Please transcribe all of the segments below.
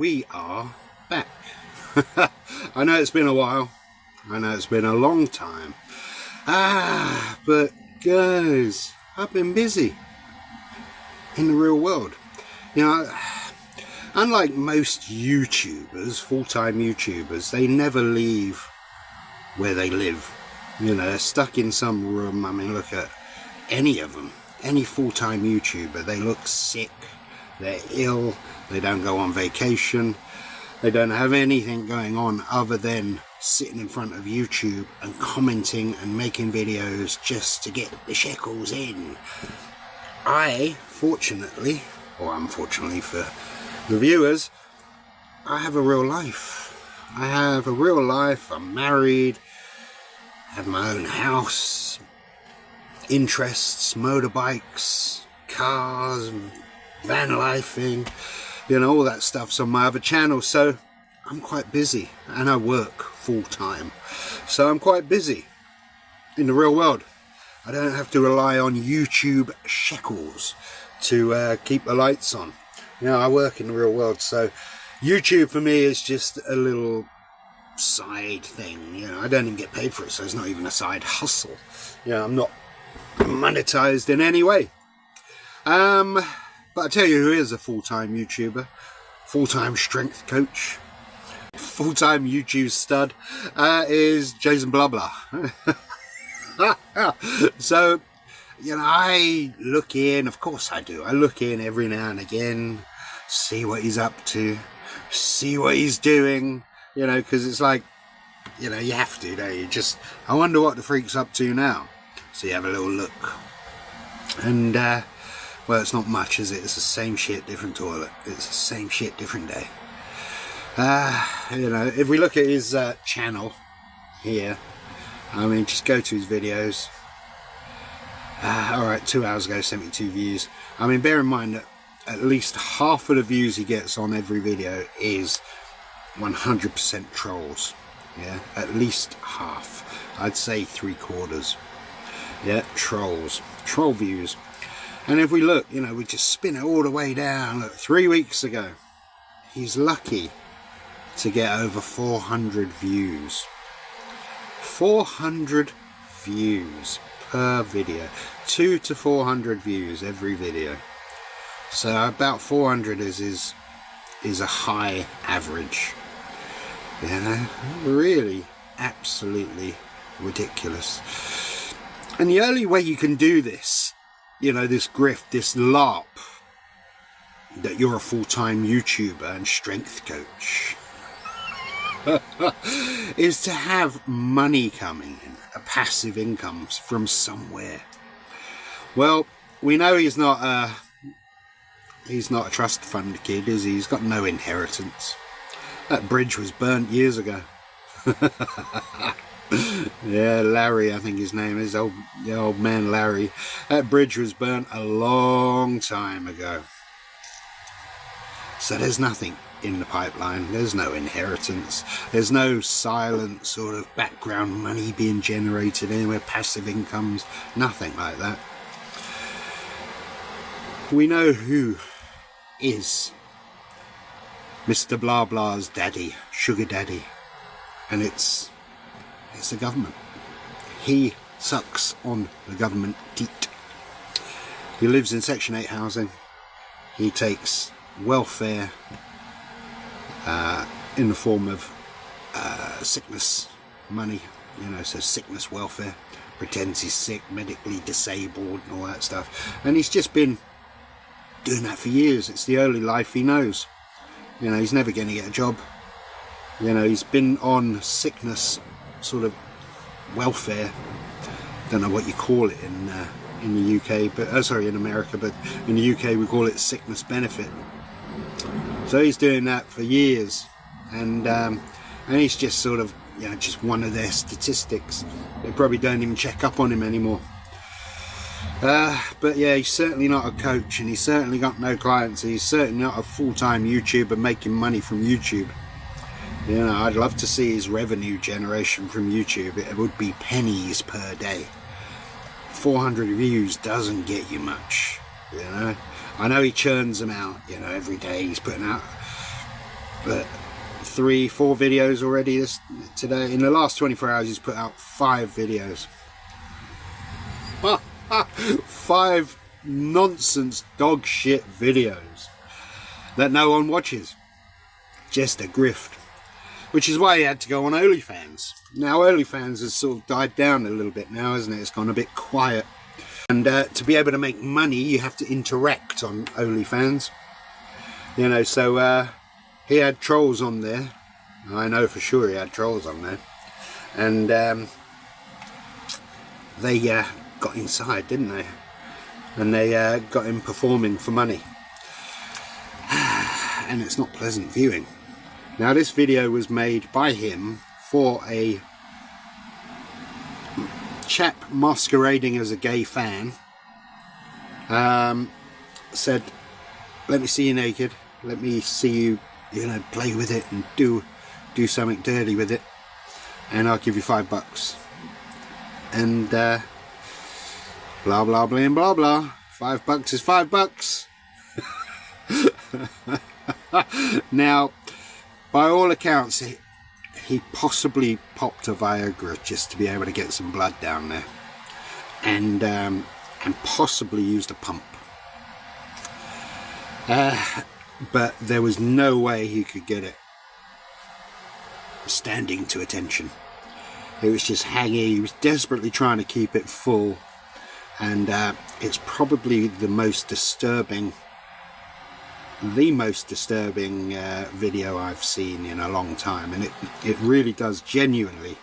we are back. I know it's been a while. I know it's been a long time. But guys, I've been busy in the real world. You know, unlike most YouTubers, full-time YouTubers, they never leave where they live. You know, they're stuck in some room. I mean, look at any of them. Any full-time YouTuber, they look sick, they're ill, they don't go on vacation, they don't have anything going on other than sitting in front of YouTube and commenting and making videos just to get the shekels in. I, fortunately, or unfortunately for the viewers, I have a real life. I have a real life. I'm married, I have my own house, interests, motorbikes, cars, van lifing, you know, all that stuff's on my other channel. So I'm quite busy, and I work full time, so I'm quite busy in the real world. I don't have to rely on YouTube shekels to keep the lights on. You know, I work in the real world, so YouTube for me is just a little side thing. You know, I don't even get paid for it, so it's not even a side hustle. You know, I'm not monetized in any way. But I tell you who is a full-time YouTuber, full-time strength coach, full-time YouTube stud, is Jason Blaha. So, you know, I look in, of course I do, I look in every now and again, see what he's up to, see what he's doing, you know, because it's like, you know, you have to, don't you? Just, I wonder what the freak's up to now. So you have a little look, and well, it's not much, is it? It's the same shit, different toilet. It's the same shit, different day. You know, if we look at his channel here, I mean, just go to his videos. Alright, 2 hours ago, 72 views. I mean, bear in mind that at least half of the views he gets on every video is 100% trolls. Yeah, at least half. I'd say 3/4. Yeah, trolls, troll views. And if we look, you know, we just spin it all the way down. Look, 3 weeks ago, he's lucky to get over 400 views. 400 views per video. 200 to 400 views every video. So about 400 is a high average. You know, really, absolutely ridiculous. And the only way you can do this, you know, this grift, this LARP, that you're a full-time YouTuber and strength coach, is to have money coming in, a passive income from somewhere. Well, we know he's not a trust fund kid, is he? He's got no inheritance. That bridge was burnt years ago. Yeah, Larry, I think his name is, old man Larry. That bridge was burnt a long time ago. So there's nothing in the pipeline. There's no inheritance. There's no silent sort of background money being generated anywhere, passive incomes, nothing like that. We know who is Mr. Blah Blah's daddy, sugar daddy, and it's the government. He sucks on the government teat. He lives in Section 8 housing. He takes welfare in the form of sickness money, you know, so sickness welfare, pretends he's sick, medically disabled and all that stuff. And he's just been doing that for years. It's the only life he knows. You know, he's never going to get a job. You know, he's been on sickness sort of welfare. Don't know what you call it in the UK, but sorry, in America, but in the UK we call it sickness benefit. So he's doing that for years, and he's just sort of, you know, just one of their statistics. They probably don't even check up on him anymore. But yeah, he's certainly not a coach, and he's certainly got no clients. He's certainly not a full-time YouTuber making money from YouTube. You know, I'd love to see his revenue generation from YouTube. It would be pennies per day. 400 views doesn't get you much, you know. I know he churns them out, you know, every day he's putting out 3-4 videos already today. In the last 24 hours he's put out 5 videos. 5 nonsense dog shit videos that no one watches. Just a grift. Which is why he had to go on OnlyFans. Now OnlyFans has sort of died down a little bit now, hasn't it? It's gone a bit quiet. And to be able to make money, you have to interact on OnlyFans. You know, so he had trolls on there. I know for sure he had trolls on there. And they got inside, didn't they? And they got him performing for money. And it's not pleasant viewing. Now this video was made by him for a chap masquerading as a gay fan. Said, let me see you naked, let me see you, you know, play with it and do something dirty with it, and I'll give you $5. And blah blah blah and blah blah. $5 is $5. Now, by all accounts, he possibly popped a Viagra just to be able to get some blood down there, and possibly used a pump. But there was no way he could get it standing to attention. It was just hanging. He was desperately trying to keep it full, and it's probably the most disturbing video I've seen in a long time, and it really does genuinely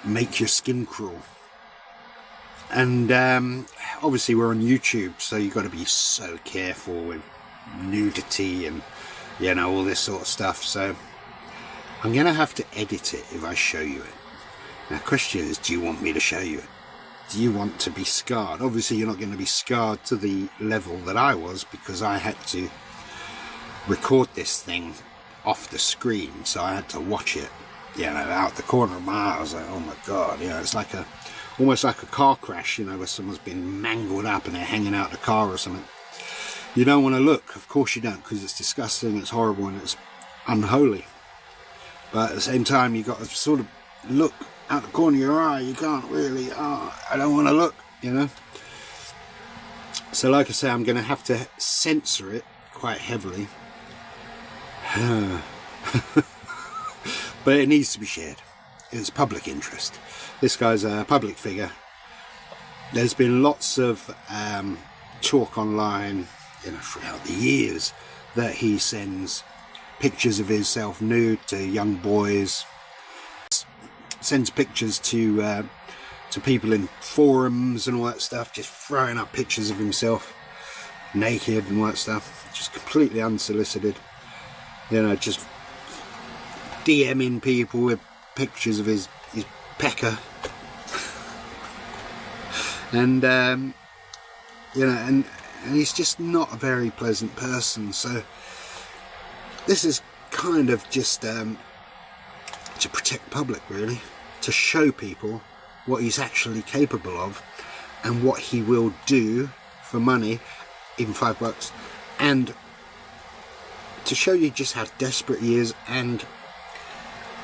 make your skin crawl. And obviously we're on YouTube, so you've got to be so careful with nudity and, you know, all this sort of stuff. So I'm gonna have to edit it if I show you it. Now the question is, do you want me to show you it? Do you want to be scarred? Obviously you're not going to be scarred to the level that I was, because I had to record this thing off the screen, so I had to watch it, you know, out the corner of my eye. I was like, oh my god, you know, it's like almost like a car crash, you know, where someone's been mangled up and they're hanging out the car or something. You don't want to look, of course you don't, because it's disgusting, it's horrible, and it's unholy. But at the same time, you've got to sort of look out the corner of your eye. You can't really, I don't want to look, you know. So like I say, I'm going to have to censor it quite heavily. But it needs to be shared. It's public interest. This guy's a public figure. There's been lots of talk online, you know, throughout the years, that he sends pictures of himself nude to young boys, sends pictures to people in forums and all that stuff, just throwing up pictures of himself naked and all that stuff, just completely unsolicited, you know, just DMing people with pictures of his pecker. And you know, and he's just not a very pleasant person. So this is kind of just to protect the public, really, to show people what he's actually capable of and what he will do for money, even $5, and to show you just how desperate he is, and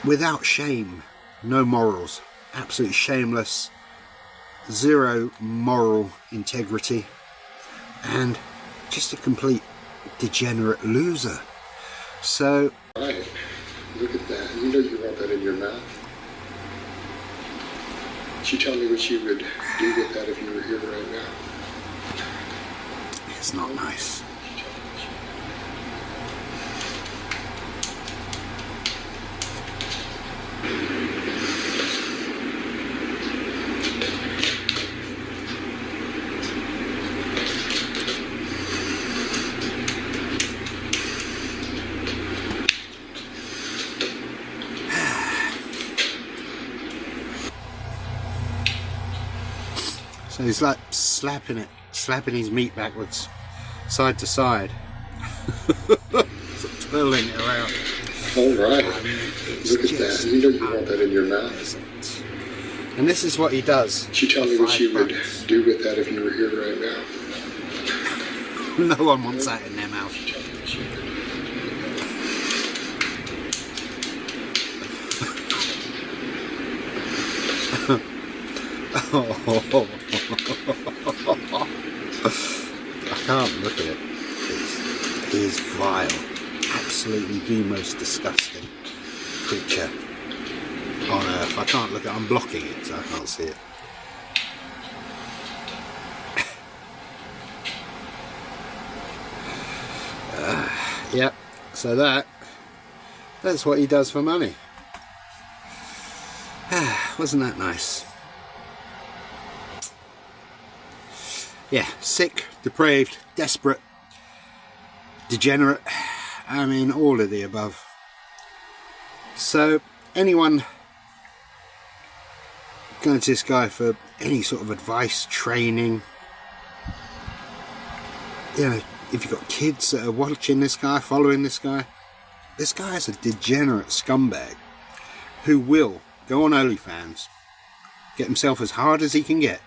without shame, no morals, absolutely shameless, zero moral integrity, and just a complete degenerate loser. So, right, look at that. You know you want that in your mouth. Could you tell me what you would do with that if you were here right now? It's not nice. So he's like slapping his meat backwards, side to side, twirling it around. All right, look at that. You know you want that in your mouth. And this is what he does. Could you tell me what you would do with that if you were here right now? No one wants that in their mouth. I can't look at it. It is vile. Absolutely the most disgusting creature on earth. I can't look at it. I'm blocking it so I can't see it. Yep, so that's what he does for money. Wasn't that nice? Yeah, sick, depraved, desperate, degenerate, I mean all of the above. So anyone going to this guy for any sort of advice, training, you know, if you've got kids that are watching this guy, following this guy is a degenerate scumbag who will go on OnlyFans, get himself as hard as he can get,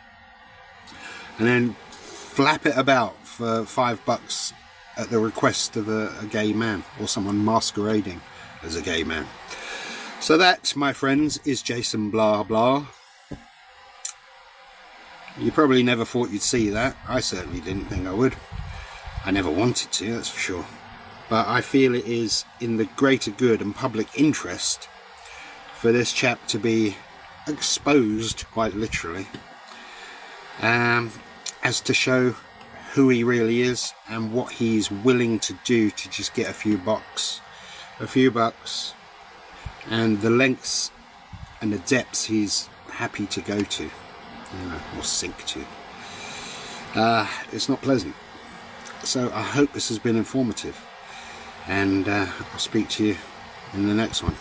and then flap it about for $5 at the request of a gay man or someone masquerading as a gay man. So that, my friends, is Jason Blaha. You probably never thought you'd see that. I certainly didn't think I would. I never wanted to, that's for sure. But I feel it is in the greater good and public interest for this chap to be exposed, quite literally, as to show who he really is and what he's willing to do to just get a few bucks, and the lengths and the depths he's happy to go to, you know, or sink to. It's not pleasant. So I hope this has been informative, and I'll speak to you in the next one.